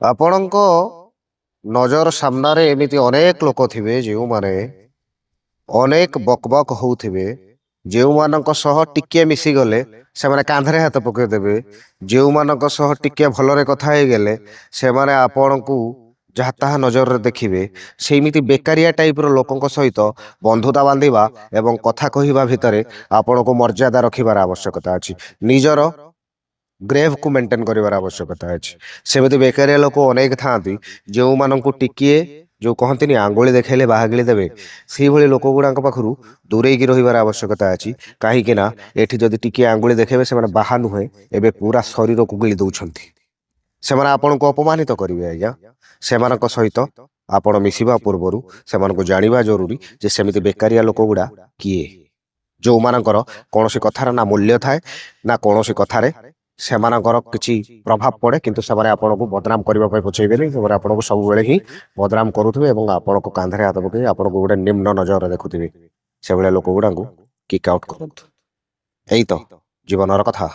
ଆପଣଙ୍କ ନଜର ସାମ୍ନାରେ ଏମିତି ଅନେକ ଲୋକ ଥିବେ ଯେଉଁମାନେ ଅନେକ ବକ୍ ବକ୍ ହଉଥିବେ, ଯେଉଁମାନଙ୍କ ସହ ଟିକିଏ ମିଶିଗଲେ ସେମାନେ କାନ୍ଧରେ ହାତ ପକାଇଦେବେ, ଯେଉଁମାନଙ୍କ ସହ ଟିକିଏ ଭଲରେ କଥା ହେଇଗଲେ ସେମାନେ ଆପଣଙ୍କୁ ଯାହା ତାହା ନଜରରେ ଦେଖିବେ। ସେମିତି ବେକାରିଆ ଟାଇପ୍ର ଲୋକଙ୍କ ସହିତ ବନ୍ଧୁତା ବାନ୍ଧିବା ଏବଂ କଥା କହିବା ଭିତରେ ଆପଣଙ୍କୁ ମର୍ଯ୍ୟାଦା ରଖିବାର ଆବଶ୍ୟକତା ଅଛି। ନିଜର ଗ୍ରେଭକୁ ମେଣ୍ଟେନ୍ କରିବାର ଆବଶ୍ୟକତା ଅଛି। ସେମିତି ବେକାରିଆ ଲୋକ ଅନେକ ଥାଆନ୍ତି ଯେଉଁମାନଙ୍କୁ ଟିକିଏ ଯେଉଁ କହନ୍ତିନି ଆଙ୍ଗୁଳି ଦେଖାଇଲେ ବାହାଗିଳି ଦେବେ, ସେଇଭଳି ଲୋକ ଗୁଡ଼ାକ ପାଖରୁ ଦୂରେଇକି ରହିବାର ଆବଶ୍ୟକତା ଅଛି। କାହିଁକି ନା ଏଠି ଯଦି ଟିକିଏ ଆଙ୍ଗୁଳି ଦେଖାଇବେ ସେମାନେ ବାହା ନୁହେଁ, ଏବେ ପୁରା ଶରୀରକୁ ଗିଳି ଦେଉଛନ୍ତି। ସେମାନେ ଆପଣଙ୍କୁ ଅପମାନିତ କରିବେ ଆଜ୍ଞା। ସେମାନଙ୍କ ସହିତ ଆପଣ ମିଶିବା ପୂର୍ବରୁ ସେମାନଙ୍କୁ ଜାଣିବା ଜରୁରୀ ଯେ ସେମିତି ବେକାରିଆ ଲୋକ ଗୁଡ଼ା କିଏ, ଯେଉଁମାନଙ୍କର କୌଣସି କଥାର ନା ମୂଲ୍ୟ ଥାଏ ନା କୌଣସି କଥାରେ ସେମାନଙ୍କର କିଛି ପ୍ରଭାବ ପଡ଼େ, କିନ୍ତୁ ସେମାନେ ଆପଣଙ୍କୁ ବଦନାମ କରିବା ପାଇଁ ପଛେଇବେନି। ସେମାନେ ଆପଣଙ୍କୁ ସବୁବେଳେ ହିଁ ବଦନାମ କରୁଥିବେ ଏବଂ ଆପଣଙ୍କ କାନ୍ଧରେ ହାତ ପକାଇ ଆପଣଙ୍କୁ ଗୋଟେ ନିମ୍ନ ନଜରରେ ଦେଖୁଥିବେ। ସେଭଳିଆ ଲୋକ ଗୁଡ଼ାଙ୍କୁ କିକ୍ ଆଉଟ୍ କରନ୍ତୁ। ଏଇ ତ ଜୀବନର କଥା।